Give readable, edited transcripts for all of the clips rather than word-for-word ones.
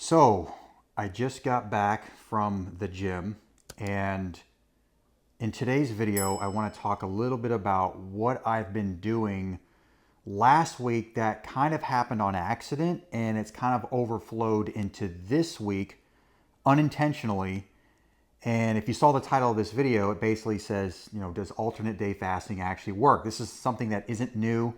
So I just got back from the gym, and in today's video, I want to talk a little bit about what I've been doing last week that kind of happened on accident, and it's kind of overflowed into this week unintentionally. And if you saw the title of this video, it basically says, does alternate day fasting actually work? This is something that isn't new.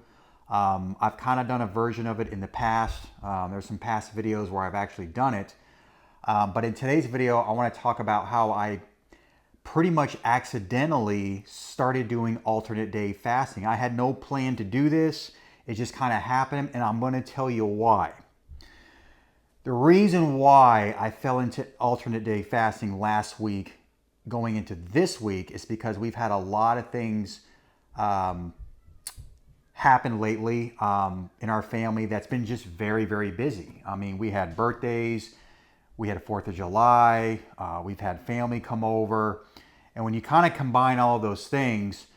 I've kind of done a version of it in the past. There's some past videos where I've actually done it. But in today's video, I want to talk about how I pretty much accidentally started doing alternate day fasting. I had no plan to do this. It just kind of happened, and I'm going to tell you why. The reason why I fell into alternate day fasting last week going into this week is because we've had a lot of things happen lately in our family that's been just very, very busy. I mean, we had birthdays, we had a 4th of July, we've had family come over. And when you kind of combine all of those things,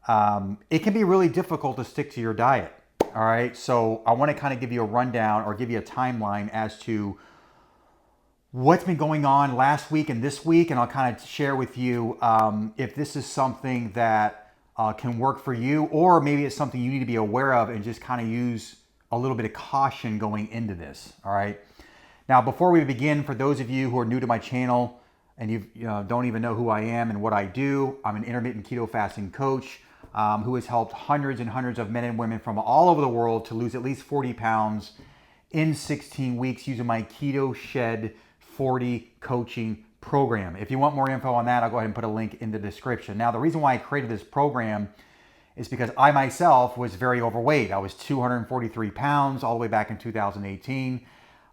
it can be really difficult to stick to your diet. All right, so I want to kind of give you a rundown or give you a timeline as to what's been going on last week and this week, and I'll kind of share with you if this is something that can work for you, or maybe it's something you need to be aware of and just kind of use a little bit of caution going into this. All right. Now, before we begin, for those of you who are new to my channel and you don't even know who I am and what I do, I'm an intermittent keto fasting coach who has helped hundreds and hundreds of men and women from all over the world to lose at least 40 pounds in 16 weeks using my Keto Shed 40 coaching program. If you want more info on that, I'll go ahead and put a link in the description. Now, the reason why I created this program is because I myself was very overweight. I was 243 pounds all the way back in 2018.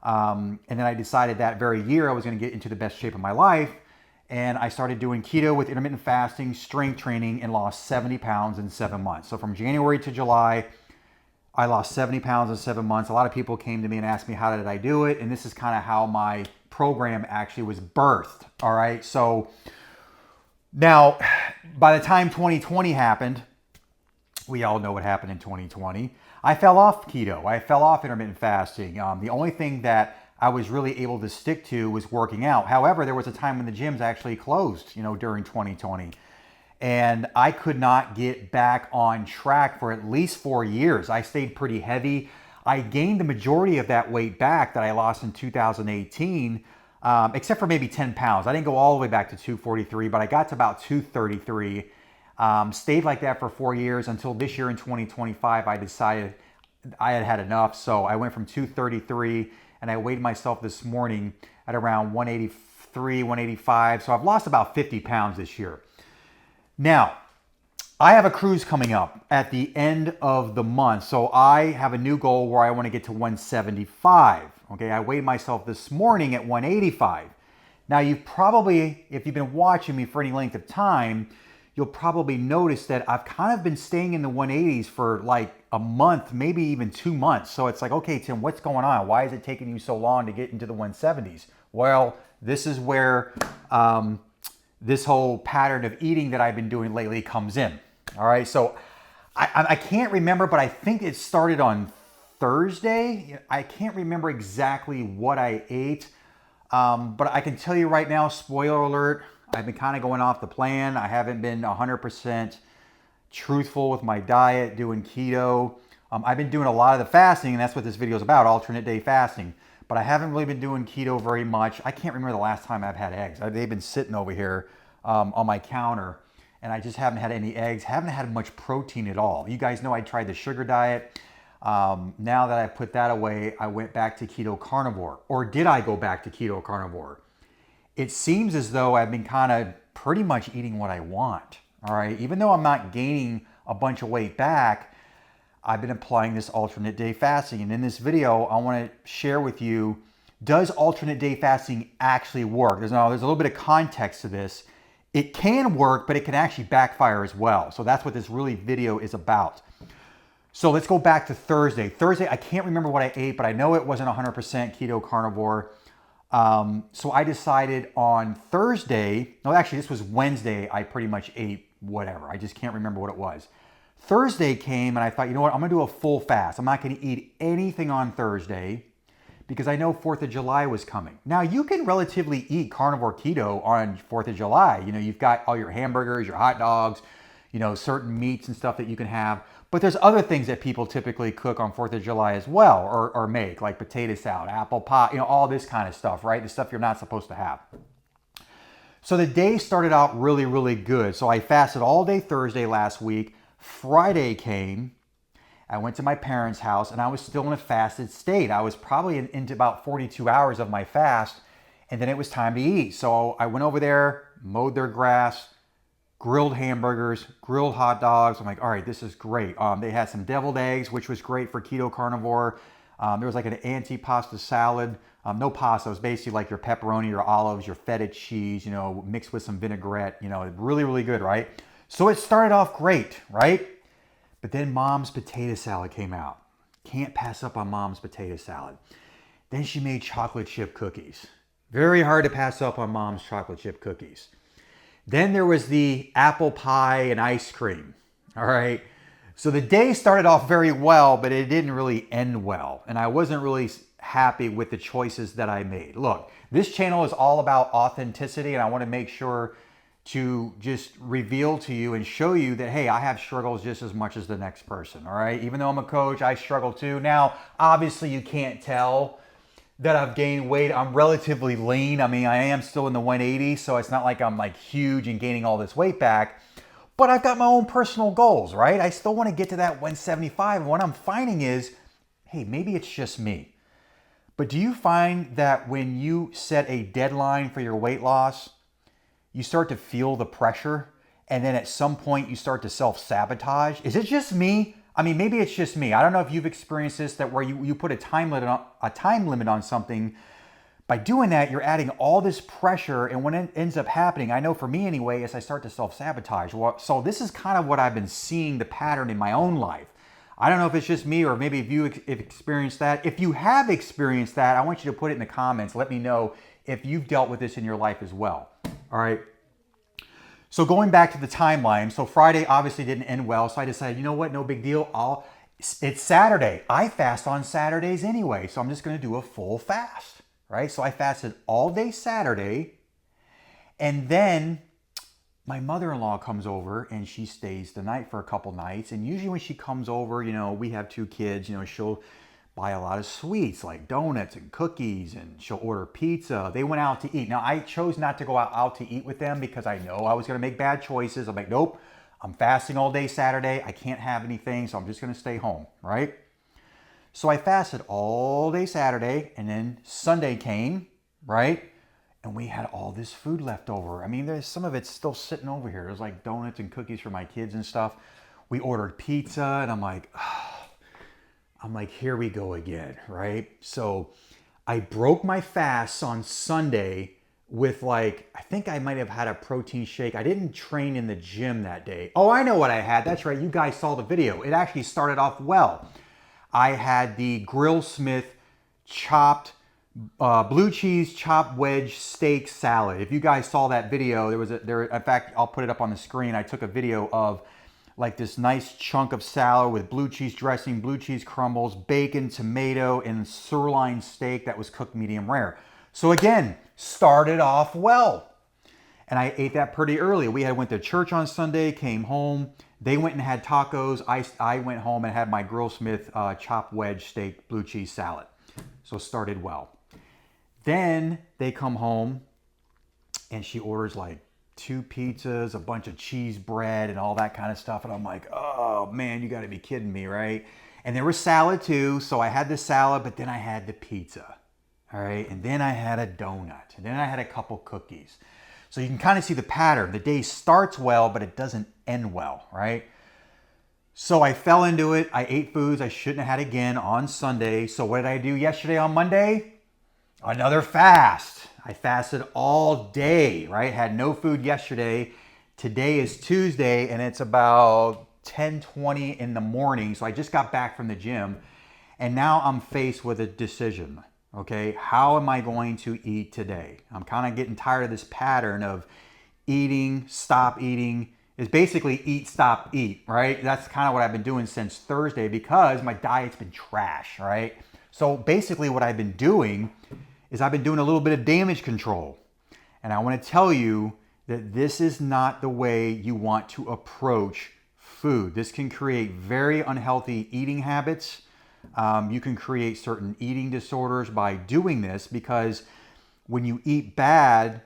And then I decided that very year I was going to get into the best shape of my life. And I started doing keto with intermittent fasting, strength training, and lost 70 pounds in 7 months. So from January to July, I lost 70 pounds in 7 months. A lot of people came to me and asked me, how did I do it? And this is kind of how my program actually was birthed. All right. So now, by the time 2020 happened, we all know what happened in 2020. I fell off keto. I fell off intermittent fasting. The only thing that I was really able to stick to was working out. However, there was a time when the gyms actually closed, during 2020. And I could not get back on track for at least 4 years. I stayed pretty heavy. I gained the majority of that weight back that I lost in 2018, except for maybe 10 pounds. I didn't go all the way back to 243, but I got to about 233. Stayed like that for 4 years until this year in 2025, I decided I had had enough. So I went from 233 and I weighed myself this morning at around 183, 185. So I've lost about 50 pounds this year. Now, I have a cruise coming up at the end of the month. So I have a new goal where I want to get to 175. Okay, I weighed myself this morning at 185. Now, you've probably, if you've been watching me for any length of time, you'll probably notice that I've kind of been staying in the 180s for like a month, maybe even 2 months. So it's like, okay, Tim, what's going on? Why is it taking you so long to get into the 170s? Well, this is where this whole pattern of eating that I've been doing lately comes in. All right, so I can't remember, but I think it started on Thursday. I can't remember exactly what I ate, but I can tell you right now, spoiler alert, I've been kind of going off the plan. I haven't been 100% truthful with my diet, doing keto. I've been doing a lot of the fasting, and that's what this video is about, alternate day fasting. But I haven't really been doing keto very much. I can't remember the last time I've had eggs. They've been sitting over here on my counter, and I just haven't had any eggs. Haven't had much protein at all. You guys know I tried the sugar diet. Now that I've put that away, I went back to keto carnivore. Or did I go back to keto carnivore? It seems as though I've been kind of pretty much eating what I want. All right. Even though I'm not gaining a bunch of weight back, I've been applying this alternate day fasting. And in this video, I want to share with you, does alternate day fasting actually work? There's a little bit of context to this. It can work, but it can actually backfire as well. So that's what this really video is about. So let's go back to Thursday. Thursday, I can't remember what I ate, but I know it wasn't 100% keto carnivore. So I decided on Thursday, no, actually this was Wednesday, I pretty much ate whatever. I just can't remember what it was. Thursday came and I thought, you know what, I'm gonna do a full fast. I'm not gonna eat anything on Thursday because I know 4th of July was coming. Now, you can relatively eat carnivore keto on 4th of July. You know, you've got all your hamburgers, your hot dogs, you know, certain meats and stuff that you can have. But there's other things that people typically cook on 4th of July as well, or make, like potato salad, apple pie, you know, all this kind of stuff, right? The stuff you're not supposed to have. So the day started out really, really good. So I fasted all day Thursday last week. Friday came. I went to my parents' house and I was still in a fasted state. I was probably into about 42 hours of my fast, and then it was time to eat. So I went over there, mowed their grass, grilled hamburgers, grilled hot dogs. I'm like, all right, this is great. They had some deviled eggs, which was great for keto carnivore. There was like an antipasta salad. No pasta. It was basically like your pepperoni, your olives, your feta cheese, you know, mixed with some vinaigrette. You know, really, really good, right? So it started off great, right? But then Mom's potato salad came out. Can't pass up on Mom's potato salad. Then she made chocolate chip cookies. Very hard to pass up on Mom's chocolate chip cookies. Then there was the apple pie and ice cream. All right. So the day started off very well, but it didn't really end well. And I wasn't really happy with the choices that I made. Look, this channel is all about authenticity, and I want to make sure to just reveal to you and show you that, hey, I have struggles just as much as the next person, all right? Even though I'm a coach, I struggle too. Now, obviously you can't tell that I've gained weight. I'm relatively lean. I mean, I am still in the 180, so it's not like I'm like huge and gaining all this weight back, but I've got my own personal goals, right? I still want to get to that 175, and what I'm finding is, hey, maybe it's just me. But do you find that when you set a deadline for your weight loss, you start to feel the pressure, and then at some point you start to self-sabotage? Is it just me? I mean, maybe it's just me. I don't know if you've experienced this, that where you put a time limit on something. By doing that, you're adding all this pressure, and when it ends up happening, I know for me anyway, is I start to self-sabotage. So this is kind of what I've been seeing the pattern in my own life. I don't know if it's just me, or maybe if you have experienced that. If you have experienced that, I want you to put it in the comments. Let me know if you've dealt with this in your life as well. All right. So going back to the timeline, so Friday obviously didn't end well. So I decided, you know what, no big deal. It's Saturday. I fast on Saturdays anyway. So I'm just going to do a full fast, right? So I fasted all day Saturday. And then my mother-in-law comes over and she stays the night for a couple nights. And usually when she comes over, you know, we have 2 kids, you know, she'll buy a lot of sweets like donuts and cookies, and she'll order pizza. They went out to eat. Now, I chose not to go out to eat with them because I know I was going to make bad choices. I'm like, nope, I'm fasting all day Saturday. I can't have anything, so I'm just going to stay home, right? So I fasted all day Saturday, and then Sunday came, right? And we had all this food left over. I mean, there's some of it's still sitting over here. There's like donuts and cookies for my kids and stuff. We ordered pizza, and I'm like, here we go again, right? So I broke my fast on Sunday with I think I might have had a protein shake. I didn't train in the gym that day. Oh, I know what I had. That's right. You guys saw the video. It actually started off well. I had the Grill Smith chopped blue cheese chopped wedge steak salad. If you guys saw that video, in fact, I'll put it up on the screen. I took a video of like this nice chunk of salad with blue cheese dressing, blue cheese crumbles, bacon, tomato, and sirloin steak that was cooked medium rare. So again, started off well. And I ate that pretty early. We went to church on Sunday, came home. They went and had tacos. I went home and had my Grill Smith chopped wedge steak blue cheese salad. So started well. Then they come home and she orders like 2 pizzas, a bunch of cheese bread, and all that kind of stuff. And I'm like, oh man, you got to be kidding me, right? And there was salad too. So I had the salad, but then I had the pizza. All right. And then I had a donut. And then I had a couple cookies. So you can kind of see the pattern. The day starts well, but it doesn't end well, right? So I fell into it. I ate foods I shouldn't have had again on Sunday. So what did I do yesterday on Monday? Another fast. I fasted all day, right? Had no food yesterday. Today is Tuesday and it's about 10:20 in the morning. So I just got back from the gym and now I'm faced with a decision. Okay, how am I going to eat today? I'm kind of getting tired of this pattern of eating, stop eating. It's basically eat, stop, eat, right? That's kind of what I've been doing since Thursday because my diet's been trash, right? So basically what I've been doing is I've been doing a little bit of damage control. And I want to tell you that this is not the way you want to approach food. This can create very unhealthy eating habits. You can create certain eating disorders by doing this, because when you eat bad,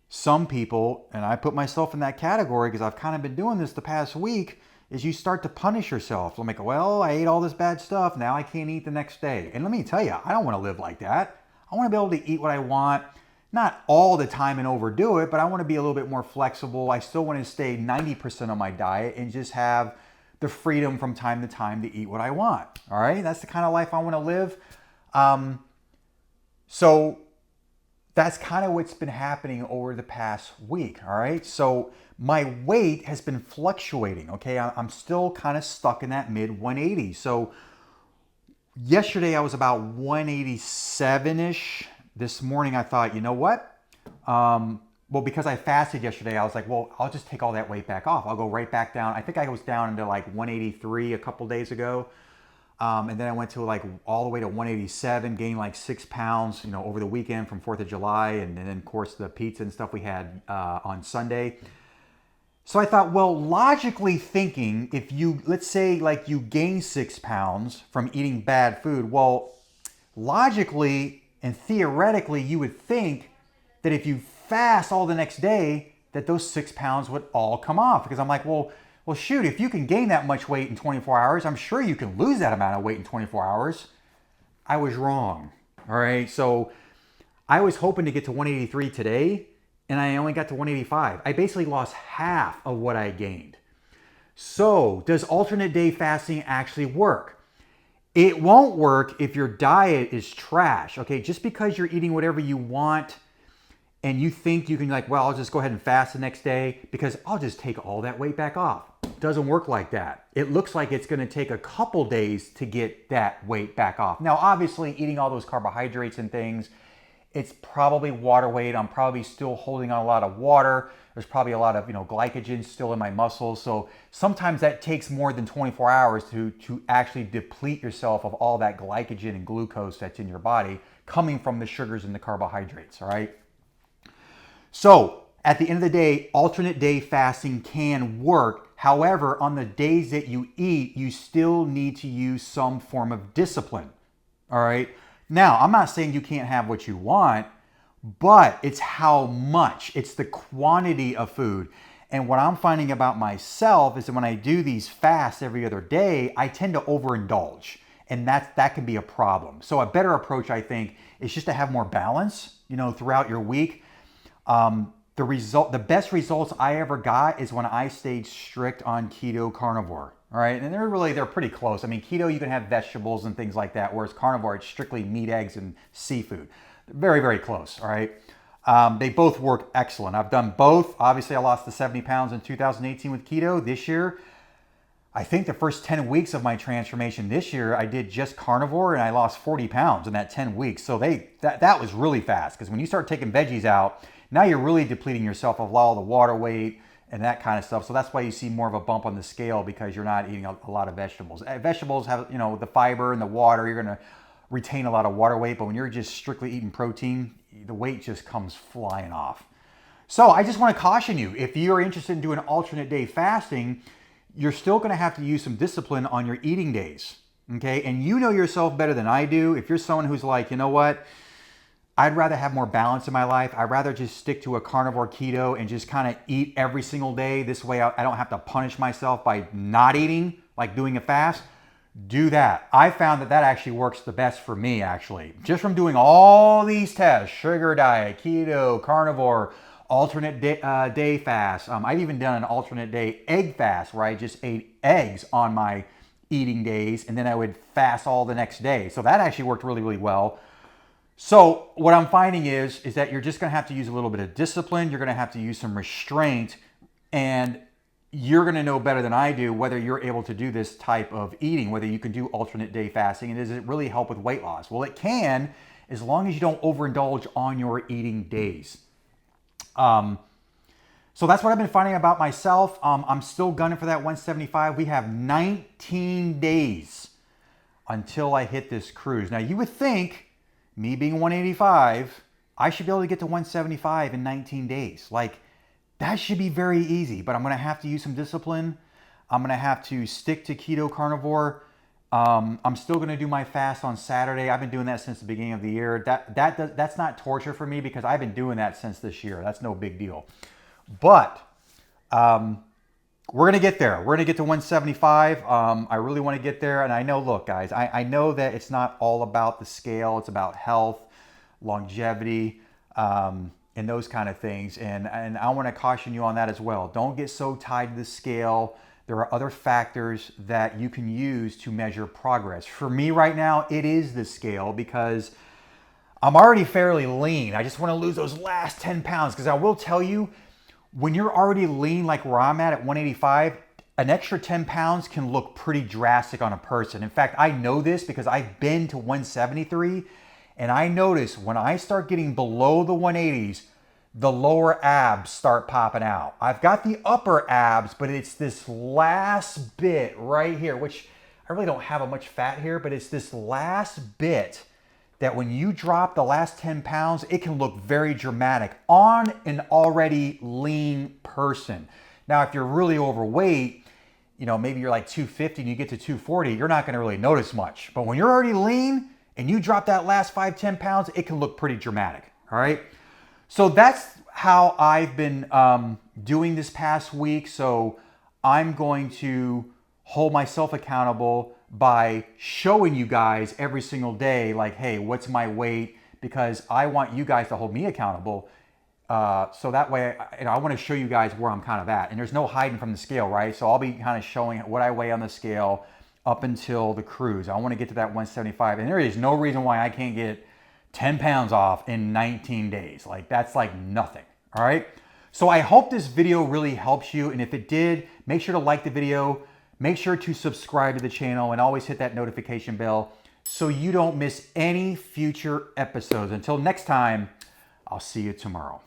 some people, and I put myself in that category because I've kind of been doing this the past week, is you start to punish yourself. I'm like, well, I ate all this bad stuff. Now I can't eat the next day. And let me tell you, I don't want to live like that. I want to be able to eat what I want, not all the time and overdo it, but I want to be a little bit more flexible. I still want to stay 90% on my diet and just have the freedom from time to time to eat what I want. All right, that's the kind of life I want to live. So that's kind of what's been happening over the past week. All right, so my weight has been fluctuating. Okay, I'm still kind of stuck in that mid 180s. So yesterday I was about 187-ish. This morning I thought, you know what? Well, because I fasted yesterday, I was like, well, I'll just take all that weight back off. I'll go right back down. I think I was down into like 183 a couple days ago. And then I went to like all the way to 187, gained like 6 pounds, over the weekend from 4th of July. And then of course the pizza and stuff we had on Sunday. So I thought, well, logically thinking, if you, let's say like you gain 6 pounds from eating bad food, well, logically and theoretically, you would think that if you fast all the next day, that those 6 pounds would all come off. Because I'm like, well, shoot, if you can gain that much weight in 24 hours, I'm sure you can lose that amount of weight in 24 hours. I was wrong. All right. So I was hoping to get to 183 today, and I only got to 185. I basically lost half of what I gained. So does alternate day fasting actually work? It won't work if your diet is trash. Okay, just because you're eating whatever you want and you think you can well, I'll just go ahead and fast the next day because I'll just take all that weight back off. Doesn't work like that. It looks like it's going to take a couple days to get that weight back off. Now, obviously, eating all those carbohydrates and things, it's probably water weight. I'm probably still holding on a lot of water. There's probably a lot of glycogen still in my muscles. So sometimes that takes more than 24 hours to actually deplete yourself of all that glycogen and glucose that's in your body coming from the sugars and the carbohydrates, all right? So at the end of the day, alternate day fasting can work. However, on the days that you eat, you still need to use some form of discipline, all right? Now, I'm not saying you can't have what you want, but it's how much. It's the quantity of food. And what I'm finding about myself is that when I do these fasts every other day, I tend to overindulge. And that can be a problem. So a better approach, I think, is just to have more balance, throughout your week. The best results I ever got is when I stayed strict on keto carnivore. All right, and they're pretty close. I mean, keto, you can have vegetables and things like that, whereas carnivore, it's strictly meat, eggs, and seafood. Very, very close, all right? They both work excellent. I've done both. Obviously, I lost the 70 pounds in 2018 with keto. This year, I think the first 10 weeks of my transformation this year, I did just carnivore, and I lost 40 pounds in that 10 weeks. So that was really fast, because when you start taking veggies out, now you're really depleting yourself of all the water weight and that kind of stuff. So that's why you see more of a bump on the scale, because you're not eating a lot of vegetables. Vegetables have, the fiber and the water. You're going to retain a lot of water weight, but when you're just strictly eating protein, the weight just comes flying off. So I just want to caution you, if you're interested in doing alternate day fasting, you're still going to have to use some discipline on your eating days. Okay. And you know yourself better than I do. If you're someone who's like, you know what? I'd rather have more balance in my life. I'd rather just stick to a carnivore keto and just kind of eat every single day. This way I don't have to punish myself by not eating, like doing a fast. Do that. I found that actually works the best for me, actually. Just from doing all these tests, sugar diet, keto, carnivore, alternate day fast. I've even done an alternate day egg fast where I just ate eggs on my eating days and then I would fast all the next day. So that actually worked really, really well. So what I'm finding is that you're just going to have to use a little bit of discipline. You're going to have to use some restraint, and you're going to know better than I do whether you're able to do this type of eating, whether you can do alternate day fasting, and does it really help with weight loss? Well, it can, as long as you don't overindulge on your eating days. So that's what I've been finding about myself. I'm still gunning for that 175. We have 19 days until I hit this cruise. Now you would think, me being 185, I should be able to get to 175 in 19 days. Like, that should be very easy, but I'm gonna have to use some discipline. I'm gonna have to stick to keto carnivore. I'm still gonna do my fast on Saturday. I've been doing that since the beginning of the year. That's not torture for me because I've been doing that since this year. That's no big deal. But we're gonna get there. We're gonna get to 175. I really wanna get there. And I know, look guys, I know that it's not all about the scale. It's about health, longevity, and those kind of things. And I wanna caution you on that as well. Don't get so tied to the scale. There are other factors that you can use to measure progress. For me right now, it is the scale because I'm already fairly lean. I just want to lose those last 10 pounds because I will tell you, when you're already lean like where I'm at 185, an extra 10 pounds can look pretty drastic on a person. In fact, I know this because I've been to 173 and I notice when I start getting below the 180s, the lower abs start popping out. I've got the upper abs, but it's this last bit right here, which I really don't have much fat here, but it's this last bit that when you drop the last 10 pounds, it can look very dramatic on an already lean person. Now, if you're really overweight, you know, maybe you're like 250 and you get to 240, you're not gonna really notice much. But when you're already lean and you drop that last 5, 10 pounds, it can look pretty dramatic, all right? So that's how I've been doing this past week. So I'm going to hold myself accountable by showing you guys every single day, like, hey, what's my weight? Because I want you guys to hold me accountable. So that way, I want to show you guys where I'm kind of at. And there's no hiding from the scale, right? So I'll be kind of showing what I weigh on the scale up until the cruise. I want to get to that 175. And there is no reason why I can't get 10 pounds off in 19 days. Like, that's like nothing, all right? So I hope this video really helps you. And if it did, make sure to like the video, make sure to subscribe to the channel, and always hit that notification bell so you don't miss any future episodes. Until next time, I'll see you tomorrow.